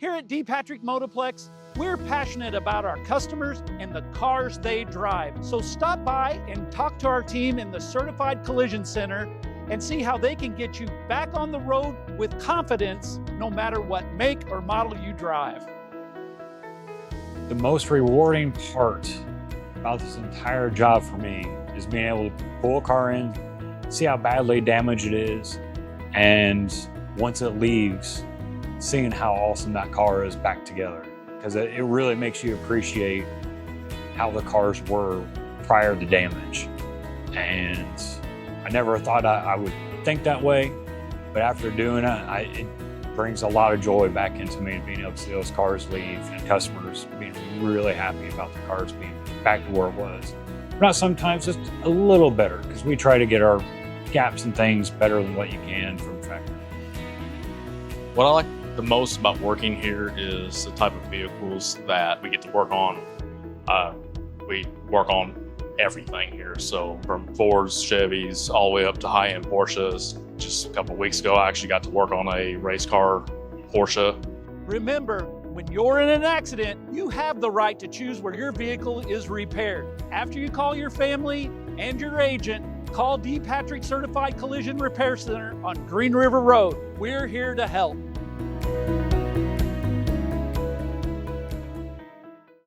Here at D. Patrick Motoplex, we're passionate about our customers and the cars they drive. So stop by and talk to our team in the Certified Collision Center and see how they can get you back on the road with confidence, no matter what make or model you drive. The most rewarding part about this entire job for me is being able to pull a car in, see how badly damaged it is, and once it leaves, seeing how awesome that car is back together. Because it really makes you appreciate how the cars were prior to damage. And I never thought I would think that way, but after doing it, it brings a lot of joy back into me, being able to see those cars leave and customers being really happy about the cars being back to where it was. If not sometimes just a little better, because we try to get our gaps and things better than what you can from factory. What I like the most about working here is the type of vehicles that we get to work on. We work on everything here. So from Fords, Chevys, all the way up to high-end Porsches. Just a couple of weeks ago, I actually got to work on a race car Porsche. Remember, when you're in an accident, you have the right to choose where your vehicle is repaired. After you call your family and your agent, call D. Patrick Certified Collision Repair Center on Green River Road. We're here to help.